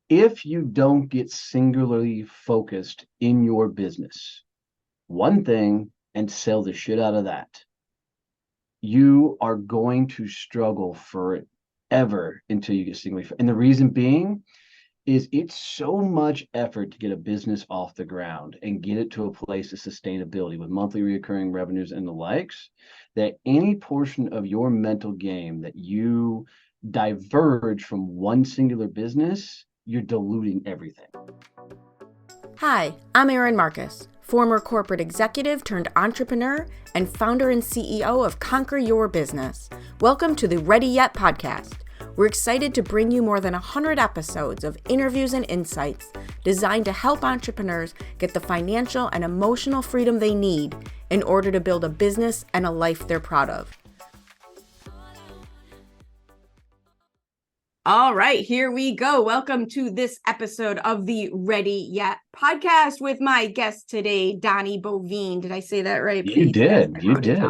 if you don't get singularly focused in your business, one thing, and sell the shit out of that, you are going to struggle forever until you get singularly. And the reason being is it's so much effort to get a business off the ground and get it to a place of sustainability with monthly recurring revenues and the likes, that any portion of your mental game that you diverge from one singular business, you're diluting everything. Hi, I'm Erin Marcus, former corporate executive turned entrepreneur and founder and CEO of Conquer Your Business. Welcome to the Ready Yet podcast. We're excited to bring you more than 100 episodes of interviews and insights designed to help entrepreneurs get the financial and emotional freedom they need in order to build a business and a life they're proud of. All right, here we go. Welcome to this episode of the Ready Yet podcast with my guest today, Donnie Boivin. Did I say that right? You did. You did.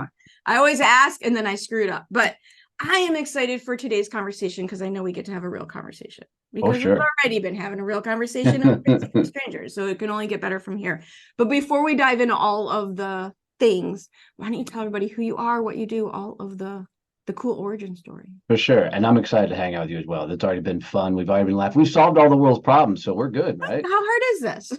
I always ask and then I screw it up. But I am excited for today's conversation because I know we get to have a real conversation. Because we've already been having a real conversation with strangers, so it can only get better from here. But before we dive into all of the things, why don't you tell everybody who you are, what you do, all of the cool origin story. For sure. And I'm excited to hang out with you as well. It's already been fun. We've already been laughing. We've solved all the world's problems, so we're good, right? How hard is this?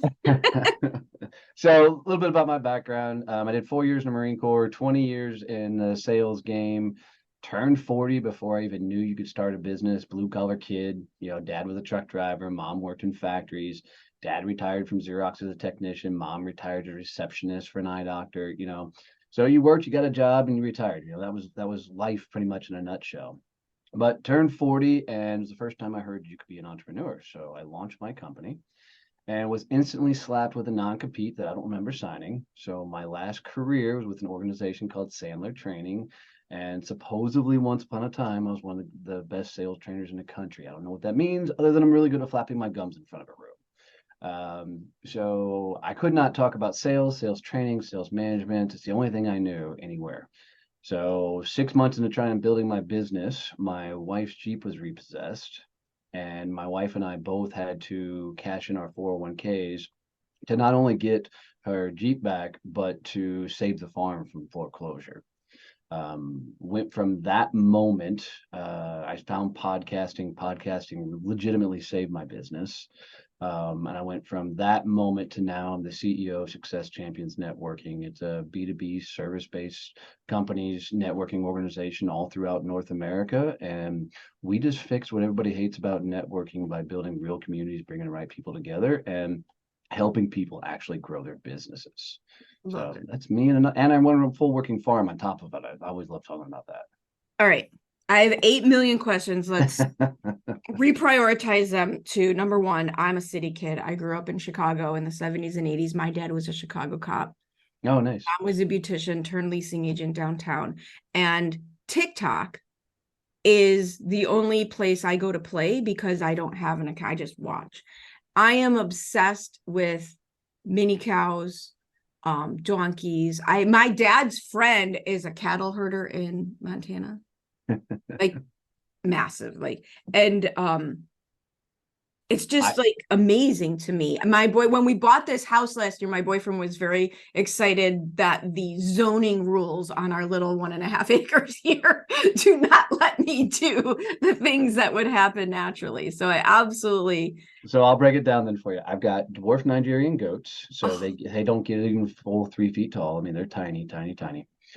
So a little bit about my background. I did 4 years in the Marine Corps, 20 years in the sales game, turned 40 before I even knew you could start a business, blue collar kid. Dad was a truck driver, mom worked in factories. Dad retired from Xerox as a technician, mom retired as a receptionist for an eye doctor, So you worked, you got a job, and you retired. That was life pretty much in a nutshell. But turned 40, and it was the first time I heard you could be an entrepreneur. So I launched my company and was instantly slapped with a non-compete that I don't remember signing. So my last career was with an organization called Sandler Training. And supposedly once upon a time, I was one of the best sales trainers in the country. I don't know what that means, other than I'm really good at flapping my gums in front of a room. So I could not talk about sales training, sales management. It's the only thing I knew anywhere. So 6 months into trying and building my business, my wife's Jeep was repossessed, and my wife and I both had to cash in our 401ks to not only get her Jeep back, but to save the farm from foreclosure. Went from that moment, I found podcasting legitimately saved my business. And I went from that moment to now I'm the CEO of Success Champions Networking. It's a B2B service-based companies networking organization all throughout North America. And we just fix what everybody hates about networking by building real communities, bringing the right people together and helping people actually grow their businesses. So that's me. And I run a full working farm on top of it. I always love talking about that. All right. I have 8 million questions. Let's reprioritize them to number one. I'm a city kid. I grew up in Chicago in the 70s and 80s. My dad was a Chicago cop. Oh, nice. I was a beautician turned leasing agent downtown. And TikTok is the only place I go to play because I don't have an account. I just watch. I am obsessed with mini cows, donkeys. My dad's friend is a cattle herder in Montana. Like massive, and it's just amazing to me. When we bought this house last year, my boyfriend was very excited that the zoning rules on our little 1.5 acres here do not let me do the things that would happen naturally. So So I'll break it down then for you. I've got dwarf Nigerian goats, so they don't get even full 3 feet tall. I mean, they're tiny.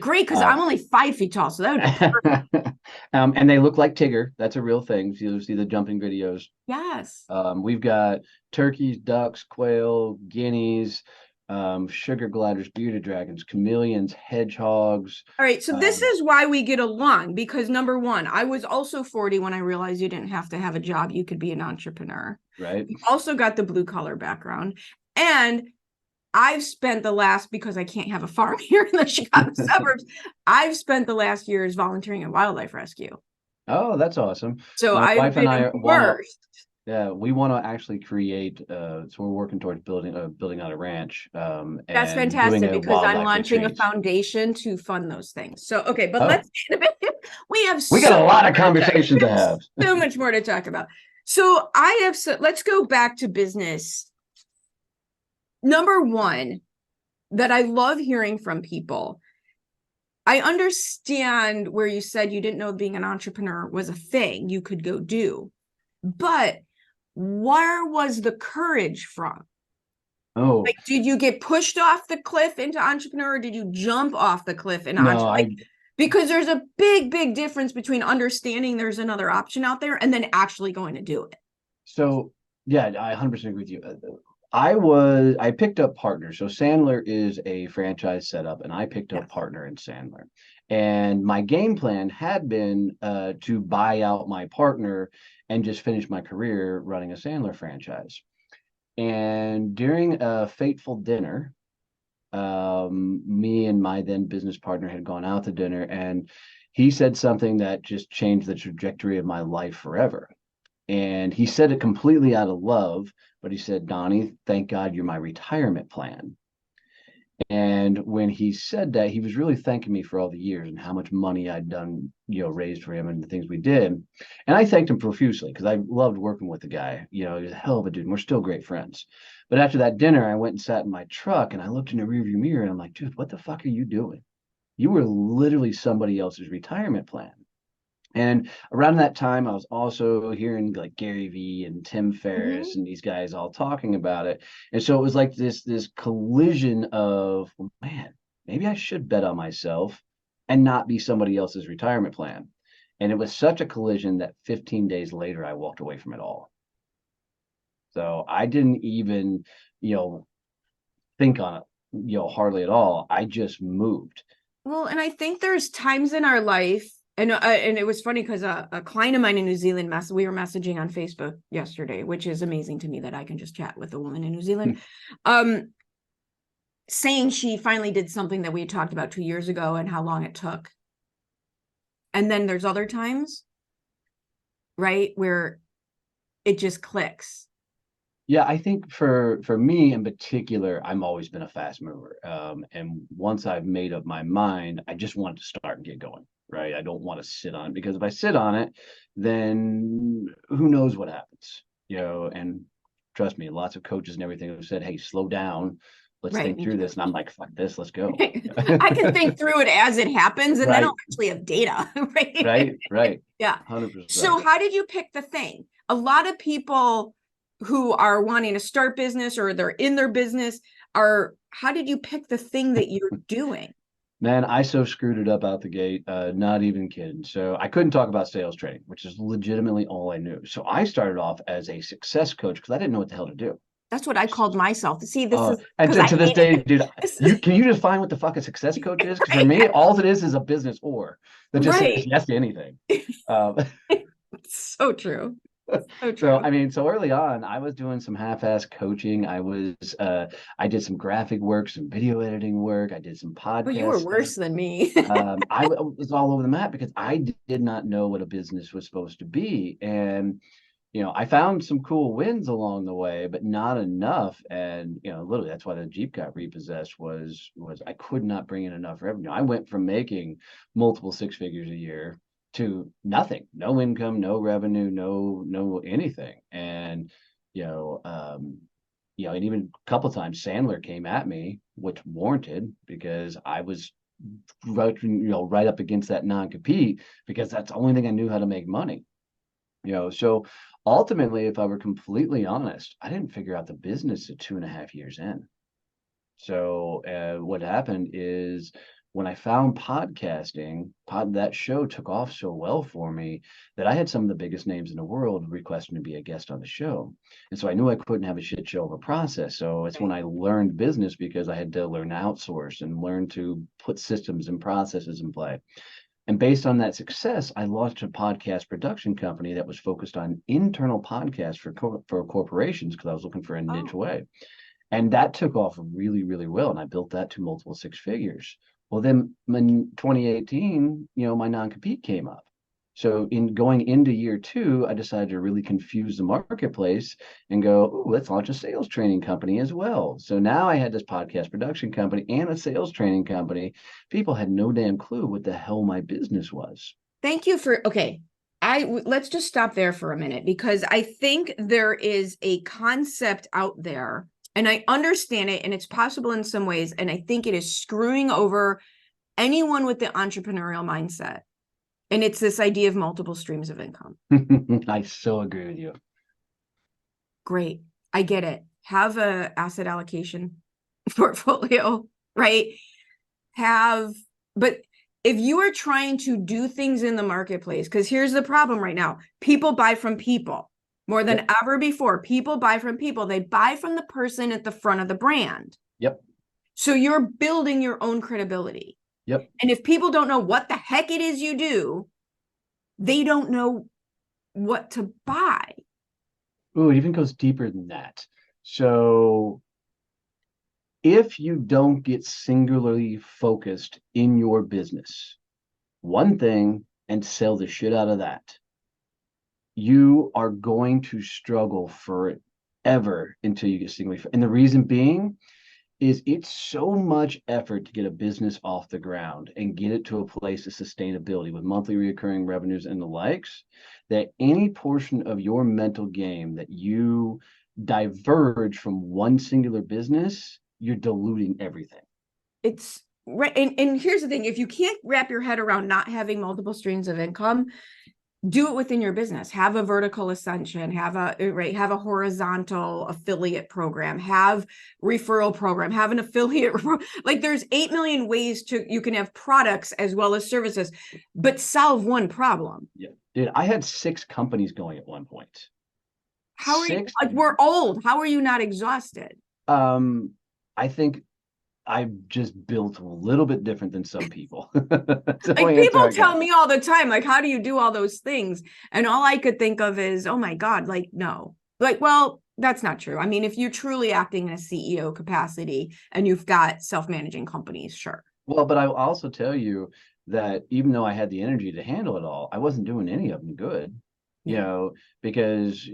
Great, because I'm only 5 feet tall, so that would be perfect. And they look like Tigger. That's a real thing. You'll see the jumping videos. Yes. We've got turkeys, ducks, quail, guineas, sugar gliders, bearded dragons, chameleons, hedgehogs. All right, so this is why we get along, because number one, I was also 40 when I realized you didn't have to have a job. You could be an entrepreneur. Right. You also got the blue collar background. And I've spent because I can't have a farm here in the Chicago suburbs, I've spent the last years volunteering at wildlife rescue. Oh, that's awesome. So I've been immersed. Yeah, we want to actually create. So we're working towards building out a ranch. That's fantastic because I'm launching a foundation to fund those things. So but let's we got a lot of conversations to have. So much more to talk about. So let's go back to business. Number one, that I love hearing from people. I understand where you said you didn't know being an entrepreneur was a thing you could go do, but where was the courage from? Oh, Like, did you get pushed off the cliff into entrepreneur, or did you jump off the cliff into no, entrepreneur? Like, because there's a big difference between understanding there's another option out there and then actually going to do it. so yeah, I 100% agree with you. I picked up partners. So Sandler is a franchise setup, and I picked up Yes. partner in Sandler. And my game plan had been to buy out my partner and just finish my career running a Sandler franchise. And during a fateful dinner, me and my then business partner had gone out to dinner, and he said something that just changed the trajectory of my life forever. And he said it completely out of love, but he said, Donnie, thank God you're my retirement plan. And when he said that, he was really thanking me for all the years and how much money I'd done, raised for him and the things we did. And I thanked him profusely because I loved working with the guy. He was a hell of a dude, and we're still great friends. But after that dinner, I went and sat in my truck and I looked in the rearview mirror and I'm like, dude, what the fuck are you doing? You were literally somebody else's retirement plan. And around that time, I was also hearing like Gary Vee and Tim Mm-hmm. Ferriss and these guys all talking about it. And so it was like this collision of, well, man, maybe I should bet on myself and not be somebody else's retirement plan. And it was such a collision that 15 days later, I walked away from it all. So I didn't even, you know, think on it, hardly at all. I just moved. Well, and I think there's times in our life, and it was funny because a client of mine in New Zealand, we were messaging on Facebook yesterday, which is amazing to me that I can just chat with a woman in New Zealand, saying she finally did something that we had talked about 2 years ago and how long it took. And then there's other times, right, where it just clicks. Yeah, I think for me in particular, I'm always been a fast mover. And once I've made up my mind, I just want to start and get going, right? I don't want to sit on it because if I sit on it, then who knows what happens, and trust me, lots of coaches and everything have said, hey, slow down. Let's Right, think me through too. this. And I'm like, fuck this, let's go. I can think through it as it happens, and then Right, I'll actually have data, right? right. Yeah. 100%. So how did you pick the thing? A lot of people who are wanting to start business or they're in their business how did you pick the thing that you're doing? Man, I so screwed it up out the gate, not even kidding. So I couldn't talk about sales training, which is legitimately all I knew. So I started off as a success coach because I didn't know what the hell to do. That's what I called myself. See, this is And because I to this hate day, it. dude, can you define what the fuck a success coach is? Because for me, all it is a business or that just says Right. yes to anything. Um, So true. So So true. I mean, so early on, I was doing some half-ass coaching. I did some graphic work, some video editing work. I did some Well, you were podcast stuff. worse than me. Was all over the map because I did not know what a business was supposed to be, and I found some cool wins along the way, but not enough. And literally, that's why the Jeep got repossessed. Was I could not bring in enough revenue. I went from making multiple six figures a year to nothing, no income, no revenue, no anything. And and even a couple of times Sandler came at me, which warranted because I was right up against that non-compete because that's the only thing I knew how to make money. So ultimately, if I were completely honest, I didn't figure out the business at 2.5 years in. So what happened is when I found podcasting, that show took off so well for me that I had some of the biggest names in the world requesting to be a guest on the show. And so I knew I couldn't have a shit show of a process. So it's when Right. I learned business because I had to learn to outsource and learn to put systems and processes in play. And based on that success, I launched a podcast production company that was focused on internal podcasts for corporations because I was looking for a niche Oh, way. And that took off really, really well. And I built that to multiple six figures. Well, then in 2018, my non-compete came up. So in going into year two, I decided to really confuse the marketplace and go, "Ooh, let's launch a sales training company as well." So now I had this podcast production company and a sales training company. People had no damn clue what the hell my business was. thank you for okay. let's just stop there for a minute, because I think there is a concept out there, and I understand it, and it's possible in some ways, and I think it is screwing over anyone with the entrepreneurial mindset. And it's this idea of multiple streams of income. I so agree with you. Great. I get it. Have a asset allocation portfolio, right? But if you are trying to do things in the marketplace, because here's the problem right now, people buy from people more than ever before. People buy from people. They buy from the person at the front of the brand. Yep. So you're building your own credibility. Yep. And if people don't know what the heck it is you do, they don't know what to buy. Ooh, it even goes deeper than that. So if you don't get singularly focused in your business, one thing, and sell the shit out of that, you are going to struggle forever until you get singularly. And the reason being is it's so much effort to get a business off the ground and get it to a place of sustainability with monthly recurring revenues and the likes, that any portion of your mental game that you diverge from one singular business, you're diluting everything. It's right. And here's the thing, if you can't wrap your head around not having multiple streams of income, do it within your business. Have a vertical ascension, have a horizontal affiliate program, have referral program, have an affiliate. Like there's 8 million ways you can have products as well as services, but solve one problem. Yeah. Dude, I had 6 companies going at one point. How are you, like, we're old. How are you not exhausted? I think I've just built a little bit different than some people. Like people tell me all the time, like, how do you do all those things? And all I could think of is, oh my God, like, no. Like, well, that's not true. I mean, if you're truly acting in a CEO capacity and you've got self-managing companies, sure. Well, but I will also tell you that even though I had the energy to handle it all, I wasn't doing any of them good. You know, because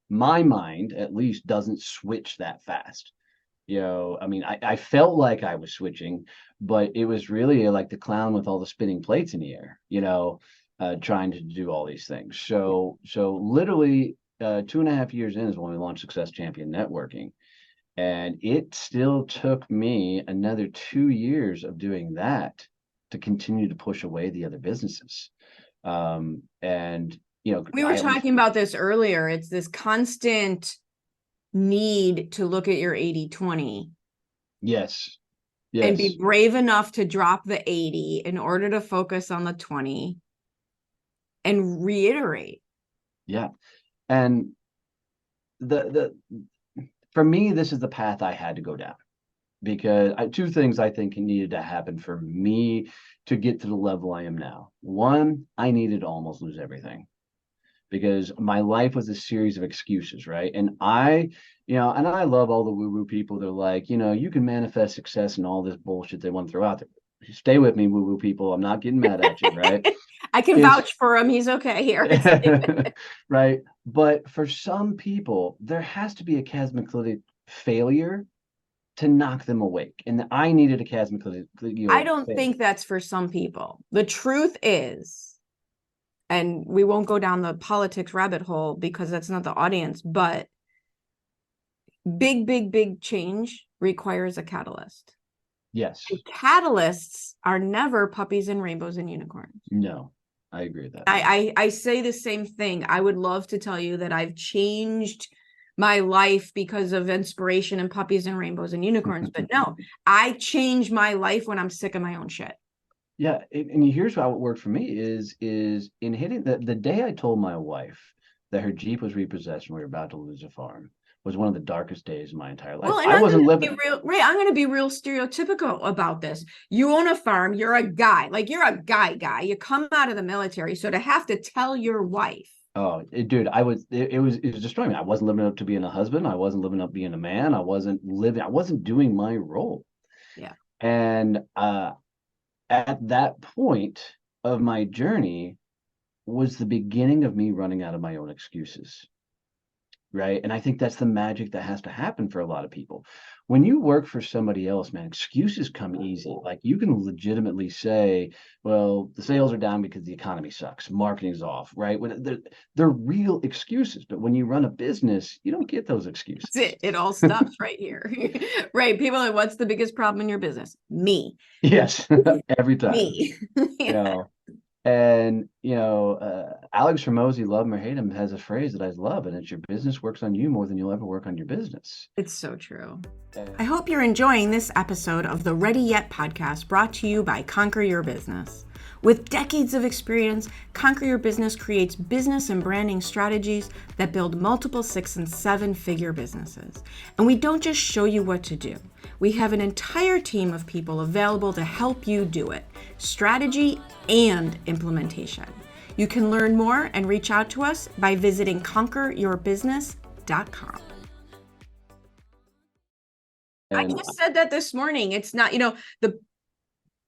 my mind at least doesn't switch that fast. You know, I mean, I felt like I was switching, but it was really like the clown with all the spinning plates in the air, trying to do all these things. So literally 2.5 years in is when we launched Success Champion Networking. And it still took me another 2 years of doing that to continue to push away the other businesses. And, we were talking about this earlier. It's this constant need to look at your 80/20. Yes. And be brave enough to drop the 80 in order to focus on the 20 and reiterate. Yeah. And for me, this is the path I had to go down, because 2 things I think needed to happen for me to get to the level I am now. One, I needed to almost lose everything, because my life was a series of excuses, right? And I love all the woo-woo people. They're like, you can manifest success and all this bullshit they want to throw out there. Stay with me, woo-woo people. I'm not getting mad at you, right? I can vouch for him. He's okay here. Right. But for some people, there has to be a cataclysmic failure to knock them awake. And I needed a cataclysmic I don't think that's for some people. The truth is, and we won't go down the politics rabbit hole because that's not the audience, but big change requires a catalyst. Yes. And catalysts are never puppies and rainbows and unicorns. No, I agree with that. I say the same thing. I would love to tell you that I've changed my life because of inspiration and puppies and rainbows and unicorns, but no, I change my life when I'm sick of my own shit. Yeah, and here's how it worked for me is in hitting the day I told my wife that her Jeep was repossessed and we were about to lose a farm was one of the darkest days of my entire life. Well, and I'm going to be real stereotypical about this. You own a farm. You're a guy. Like, you're a guy. You come out of the military. So to have to tell your wife. Oh, dude, it was destroying me. I wasn't living up to being a husband. I wasn't living up to being a man. I wasn't doing my role. Yeah. And at that point of my journey was the beginning of me running out of my own excuses. right? And I think that's the magic that has to happen for a lot of people. When you work for somebody else, man, excuses come easy. Like you can legitimately say, well, the sales are down because the economy sucks, marketing's off, right? They're real excuses. But when you run a business, you don't get those excuses. That's it. It all stops right here. Right. People are like, what's the biggest problem in your business? Me. Yes, every time. Me. You Yeah. know, and Alex Hormozy, love him or hate him, has a phrase that I love, and it's your business works on you more than you'll ever work on your business. It's so true. And I hope you're enjoying this episode of the Ready Yet podcast brought to you by Conquer Your Business. With decades of experience, Conquer Your Business creates business and branding strategies that build multiple 6- and 7-figure businesses. And we don't just show you what to do. We have an entire team of people available to help you do it, strategy and implementation. You can learn more and reach out to us by visiting conqueryourbusiness.com. I just said that this morning. It's not, the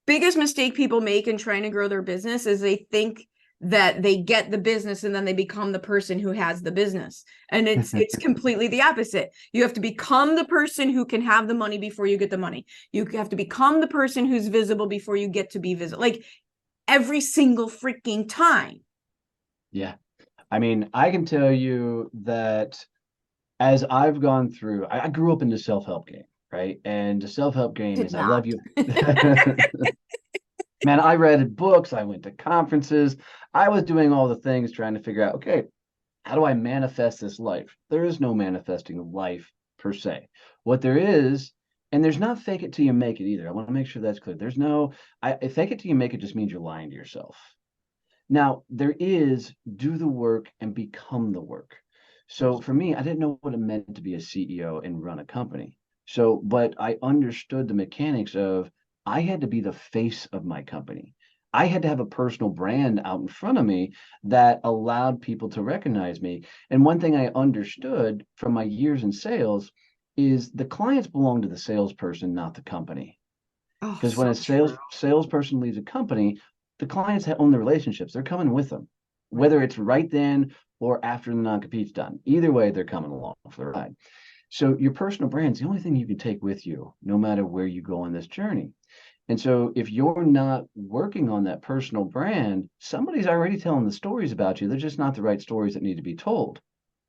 biggest mistake people make in trying to grow their business is they think that they get the business and then they become the person who has the business. And it's completely the opposite. You have to become the person who can have the money before you get the money. You have to become the person who's visible before you get to be visible. Like every single freaking time. yeah, I mean, I can tell you that as I've gone through, I grew up in the self-help game, right? And the self-help game Did is I love not. you. Man, I read books, I went to conferences, I was doing all the things trying to figure out, okay, how do I manifest this life? There is no manifesting life per se. What there is, and there's not fake it till you make it either. I want to make sure that's clear. There's no, fake it till you make it just means you're lying to yourself. Now, there is do the work and become the work. So for me, I didn't know what it meant to be a CEO and run a company. So, but I understood the mechanics of I had to be the face of my company. I had to have a personal brand out in front of me that allowed people to recognize me. And one thing I understood from my years in sales is the clients belong to the salesperson, not the company. Oh, Because when so a true. salesperson leaves a company, the clients own the relationships. They're coming with them, Right. whether it's right then or after the non-compete's done. Either way, they're coming along for the ride. So your personal brand's the only thing you can take with you, no matter where you go on this journey. And so if you're not working on that personal brand, somebody's already telling the stories about you. They're just not the right stories that need to be told.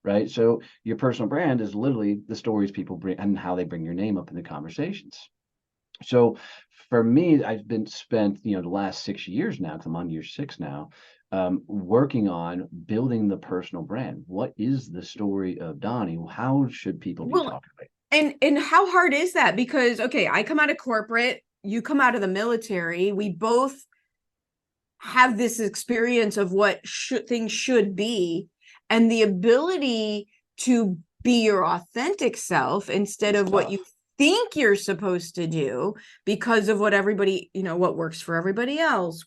Right. So your personal brand is literally the stories people bring and how they bring your name up in the conversations. So for me, I've been spent, the last 6 years now, because I'm on year 6 now, working on building the personal brand. What is the story of Donnie? How should people be Well, talking about it? and how hard is that? Because okay, I come out of corporate, you come out of the military. We both have this experience of what things should be, and the ability to be your authentic self instead It's of what you tough. think you're supposed to do because of what everybody, what works for everybody else.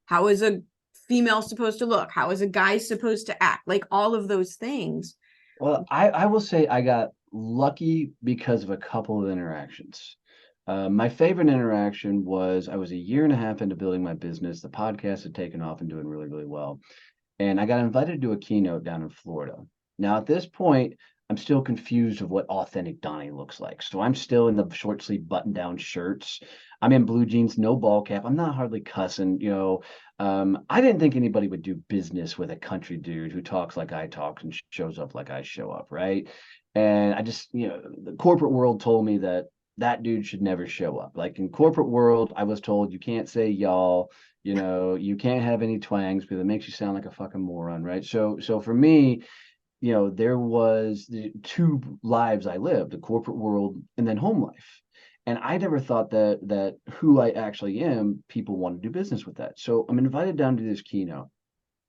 How is a female supposed to look? How is a guy supposed to act? Like all of those things. Well, I will say I got lucky because of a couple of interactions. My favorite interaction was I was a year and a half into building my business. The podcast had taken off and doing really, really well. And I got invited to do a keynote down in Florida. Now, at this point, I'm still confused of what authentic Donnie looks like. So I'm still in the short sleeve button down shirts. I'm in blue jeans, no ball cap. I'm not hardly cussing. I didn't think anybody would do business with a country dude who talks like I talk and shows up like I show up, right? And I just, the corporate world told me that that dude should never show up. Like in corporate world, I was told you can't say y'all, you can't have any twangs because it makes you sound like a fucking moron, right? So for me, there was the two lives I lived, the corporate world and then home life. And I never thought that who I actually am, people want to do business with that. So I'm invited down to this keynote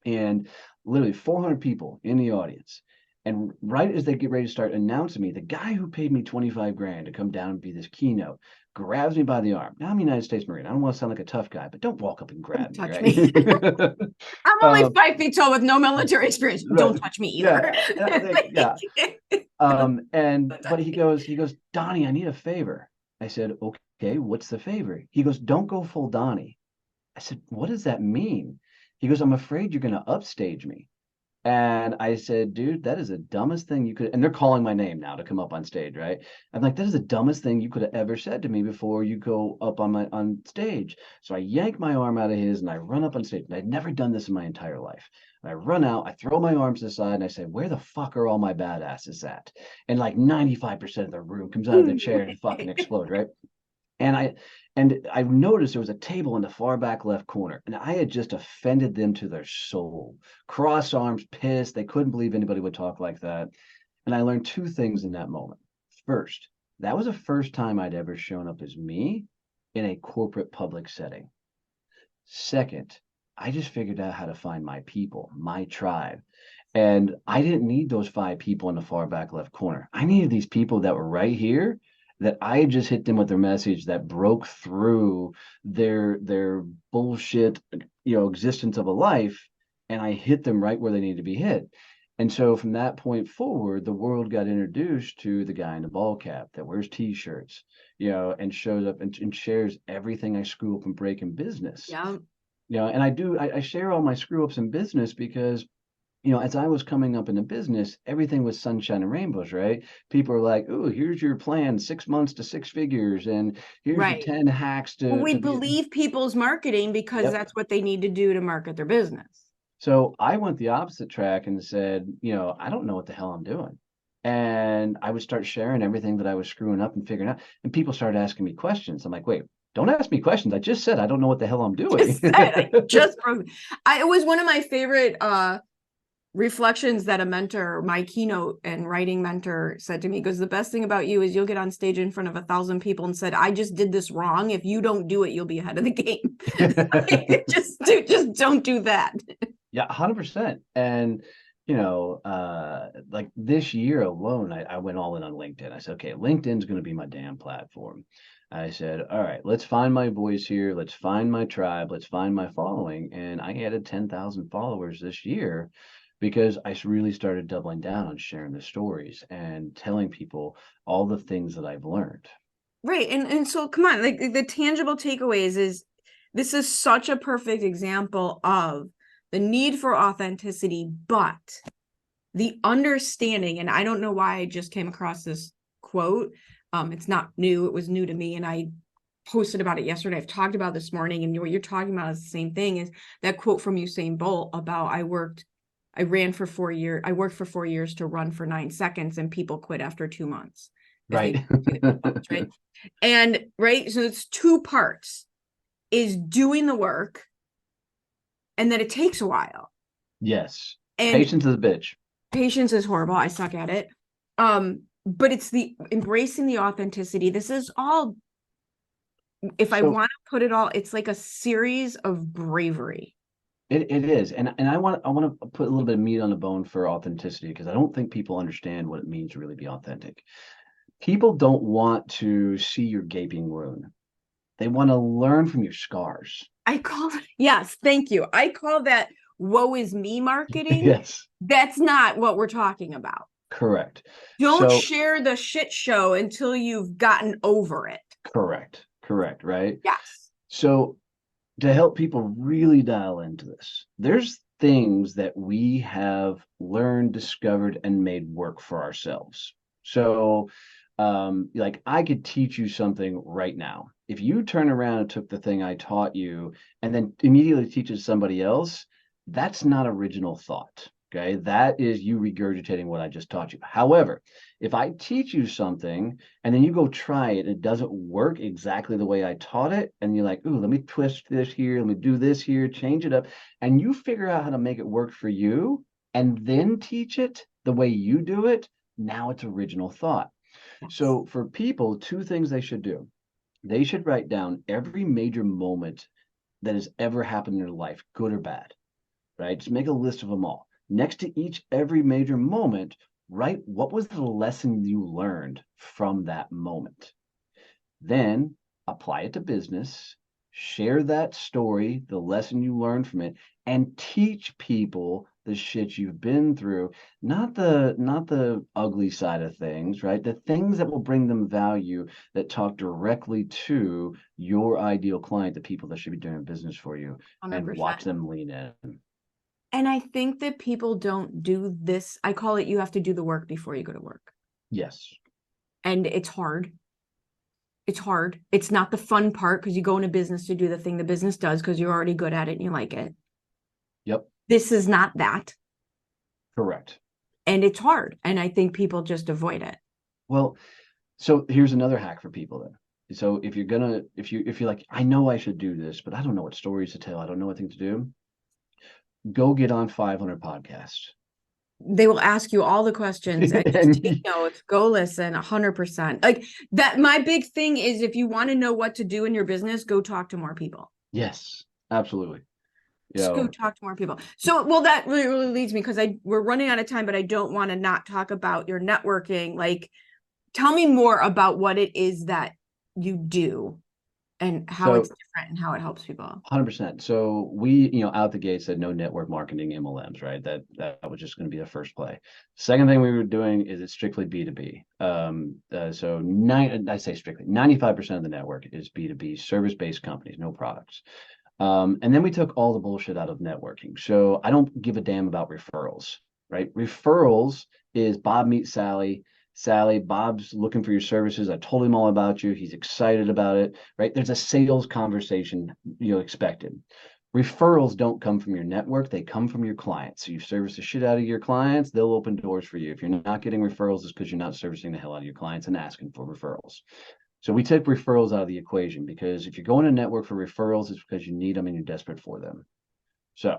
and literally 400 people in the audience. And right as they get ready to start announcing me, the guy who paid me 25 grand to come down and be this keynote grabs me by the arm. Now I'm a United States Marine. I don't want to sound like a tough guy, but don't walk up and grab Don't me, touch me. right? I'm only um, 5 feet tall with no military experience. right. Don't touch me either. Yeah. Yeah. But he goes, Donnie, I need a favor. I said, okay, what's the favor? He goes, don't go full Donnie. I said, what does that mean? He goes, I'm afraid you're going to upstage me. And I said, dude, that is the dumbest thing you could, and they're calling my name now to come up on stage, right? I'm like, that is the dumbest thing you could have ever said to me before you go up on stage. So I yank my arm out of his and I run up on stage. And I'd never done this in my entire life. And I run out, I throw my arms aside and I say, where the fuck are all my badasses at? And like 95% of the room comes out of their chair and fucking explodes, right? And I've noticed there was a table in the far back left corner, and I had just offended them to their soul. Cross arms, pissed. They couldn't believe anybody would talk like that. And I learned two things in that moment. First, that was the first time I'd ever shown up as me in a corporate public setting. Second, I just figured out how to find my people, my tribe. And I didn't need those five people in the far back left corner. I needed these people that were right here, that I had just hit them with their message that broke through their bullshit, existence of a life, and I hit them right where they needed to be hit. And so from that point forward, the world got introduced to the guy in the ball cap that wears t-shirts, and shows up and shares everything I screw up and break in business. Yeah. And I share all my screw ups in business because as I was coming up in the business, everything was sunshine and rainbows, right? People are like, "Oh, here's your plan, 6 months to six figures, and here's your Right. 10 hacks Well, to we be." believe people's marketing because Yep. that's what they need to do to market their business. So I went the opposite track and said, I don't know what the hell I'm doing. And I would start sharing everything that I was screwing up and figuring out. And people started asking me questions. I'm like, wait, don't ask me questions. I just said I don't know what the hell I'm doing. Just said, I just broke. It was one of my favorite reflections that a mentor, my keynote and writing mentor, said to me, because the best thing about you is you'll get on stage in front of 1,000 people and said, I just did this wrong. If you don't do it, you'll be ahead of the game. just don't do that. Yeah, 100%. And like this year alone, I went all in on LinkedIn. I said, okay, LinkedIn's going to be my damn platform. I said, all right, let's find my voice here. Let's find my tribe. Let's find my following. And I added 10,000 followers this year because I really started doubling down on sharing the stories and telling people all the things that I've learned. Right. And so come on, like the tangible takeaways is this is such a perfect example of the need for authenticity, but the understanding, and I don't know why I just came across this quote. It's not new, it was new to me, and I posted about it yesterday. I've talked about this morning, and what you're talking about is the same thing, is that quote from Usain Bolt about I worked for 4 years to run for 9 seconds, and people quit after 2 months. Right. Right. And right, so it's two parts, is doing the work, and then it takes a while. Yes. And Patience is a bitch. patience is horrible. I suck at it. But it's the embracing the authenticity. This is all, if I want to put it all, it's like a series of bravery. It is, and I want to put a little bit of meat on the bone for authenticity because I don't think people understand what it means to really be authentic. People don't want to see your gaping wound. They want to learn from your scars. I call it, yes, thank you. I call that woe is me marketing. Yes, That's not what we're talking about. correct. Don't So, share the shit show until you've gotten over it. correct, right? Yes. So, to help people really dial into this, there's things that we have learned, discovered, and made work for ourselves. So, like I could teach you something right now. If you turn around and took the thing I taught you and then immediately teach it to somebody else, that's not original thought. Okay. That is you regurgitating what I just taught you. However, if I teach you something and then you go try it, and it doesn't work exactly the way I taught it, and you're like, ooh, let me twist this here, let me do this here, change it up, and you figure out how to make it work for you and then teach it the way you do it, now it's original thought. Yes. So for people, two things they should do. They should write down every major moment that has ever happened in their life, good or bad, right? Just make a list of them all. Next to every major moment, write what was the lesson you learned from that moment. Then apply it to business, share that story, the lesson you learned from it, and teach people the shit you've been through, not the ugly side of things, right? The things that will bring them value that talk directly to your ideal client, the people that should be doing business for you, and 100%. watch them lean in. And I think that people don't do this. I call it, you have to do the work before you go to work. Yes. And it's hard. It's hard. It's not the fun part because you go into business to do the thing the business does because you're already good at it and you like it. Yep. This is not that. Correct. And it's hard. And I think people just avoid it. Well, so here's another hack for people then. So if you're like, I know I should do this, but I don't know what stories to tell. I don't know what thing to do. Go get on 500 podcasts. They will ask you all the questions and just take notes, go listen 100%. Like that. My big thing is if you want to know what to do in your business, go talk to more people. Yes, absolutely. Just go talk to more people. So, well, that really leads me because we're running out of time, but I don't want to not talk about your networking. Like, tell me more about what it is that you do and how it's different and how it helps people. 100%. So we, out the gate said no network marketing MLMs, right? That was just going to be the first play. Second thing we were doing is it's strictly B2B. I say strictly 95% of the network is B2B, service-based companies, no products. And then we took all the bullshit out of networking. So I don't give a damn about referrals, right? Referrals is Bob meets Sally. Sally, Bob's looking for your services. I told him all about you. He's excited about it, right? There's a sales conversation expected. Referrals don't come from your network. They come from your clients. So you service the shit out of your clients, they'll open doors for you. If you're not getting referrals, it's because you're not servicing the hell out of your clients and asking for referrals. So we took referrals out of the equation because if you're going to network for referrals, it's because you need them and you're desperate for them. So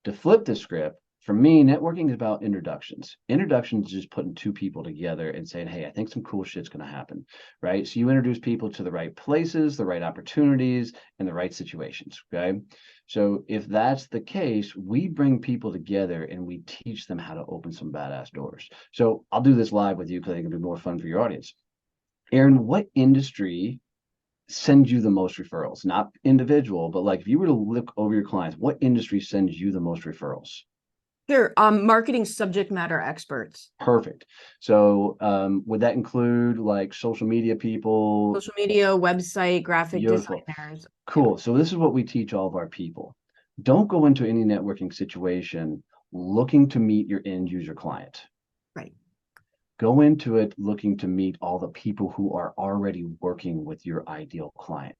to flip the script, for me, networking is about introductions. Introductions is just putting two people together and saying, hey, I think some cool shit's going to happen, right? So you introduce people to the right places, the right opportunities, and the right situations, okay? So if that's the case, we bring people together and we teach them how to open some badass doors. So I'll do this live with you because I think it'll be more fun for your audience. Erin, what industry sends you the most referrals? Not individual, but like if you were to look over your clients, what industry sends you the most referrals? Sure. Marketing subject matter experts. Perfect. So would that include like social media people? Social media, website, graphic Beautiful. designers. Cool. So this is what we teach all of our people. Don't go into any networking situation looking to meet your end user client. Right. Go into it looking to meet all the people who are already working with your ideal client.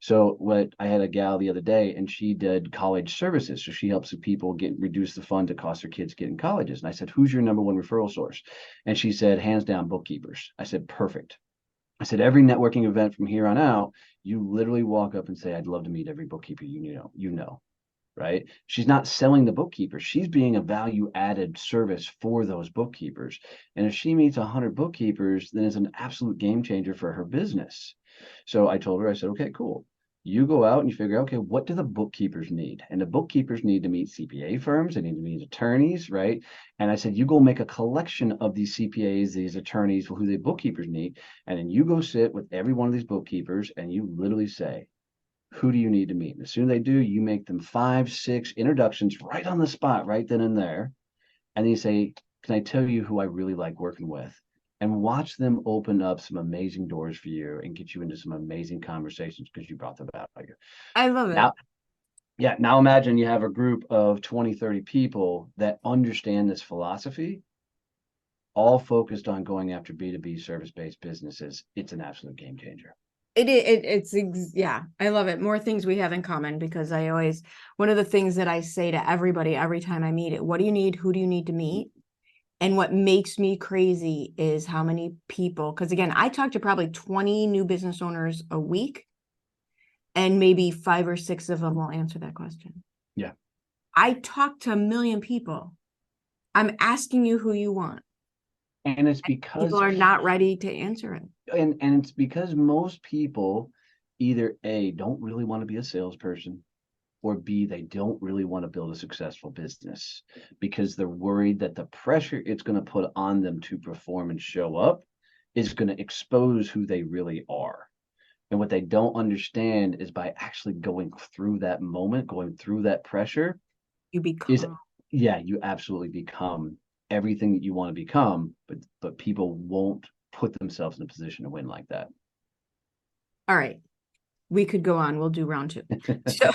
So what I had a gal the other day and she did college services. So she helps people reduce the fund to cost their kids get in colleges. And I said, who's your number one referral source? And she said, hands down, bookkeepers. I said, perfect. I said, every networking event from here on out, you literally walk up and say, I'd love to meet every bookkeeper you know. Right? She's not selling the bookkeepers. She's being a value added service for those bookkeepers. And if she meets 100 bookkeepers, then it's an absolute game changer for her business. So I told her, I said, okay, cool. You go out and you figure, okay, what do the bookkeepers need? And the bookkeepers need to meet CPA firms. They need to meet attorneys, right? And I said, you go make a collection of these CPAs, these attorneys, who the bookkeepers need. And then you go sit with every one of these bookkeepers and you literally say, who do you need to meet? And as soon as they do, you make them 5, 6 introductions right on the spot, right then and there. And then you say, can I tell you who I really like working with? And watch them open up some amazing doors for you and get you into some amazing conversations because you brought them value. I love Now, it. yeah, now imagine you have a group of 20, 30 people that understand this philosophy, all focused on going after B2B service-based businesses. It's an absolute game changer. Yeah, I love it. More things we have in common because one of the things that I say to everybody every time I meet it, what do you need? Who do you need to meet? And what makes me crazy is how many people, because again, I talk to probably 20 new business owners a week and maybe 5 or 6 of them will answer that question. Yeah. I talk to 1 million people. I'm asking you who you want. And it's because people are not ready to answer it. And it's because most people either A, don't really want to be a salesperson, or B, they don't really want to build a successful business because they're worried that the pressure it's going to put on them to perform and show up is going to expose who they really are. And what they don't understand is by actually going through that moment, going through that pressure, you absolutely become everything that you want to become, but people won't put themselves in a position to win like that. All right. We could go on. We'll do round 2. So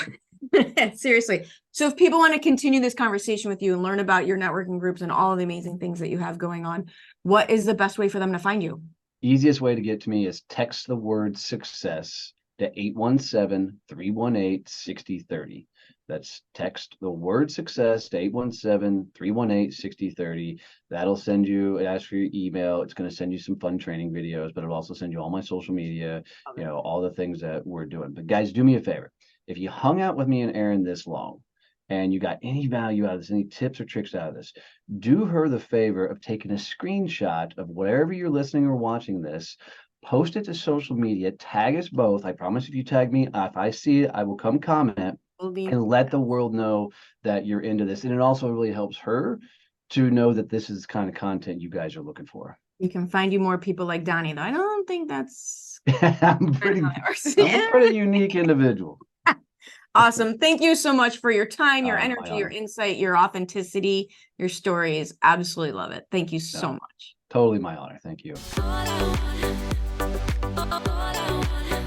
Seriously. So if people want to continue this conversation with you and learn about your networking groups and all of the amazing things that you have going on, what is the best way for them to find you? Easiest way to get to me is text the word success to 817-318-6030. That's text the word success to 817-318-6030. That'll send you, it asks for your email. It's going to send you some fun training videos, but it'll also send you all my social media, all the things that we're doing. But guys, do me a favor. If you hung out with me and Erin this long and you got any value out of this, any tips or tricks out of this, do her the favor of taking a screenshot of wherever you're listening or watching this, post it to social media, tag us both. I promise if you tag me, if I see it, I will come comment and let the world know that you're into this. And it also really helps her to know that this is the kind of content you guys are looking for. You can find you more people like Donnie, though. I don't think that's I'm a pretty unique individual. Awesome. Thank you so much for your time, your My energy, your honor. insight, your authenticity, your stories. Absolutely love it. Thank you so much. Totally my honor. Thank you. All I want, all I want.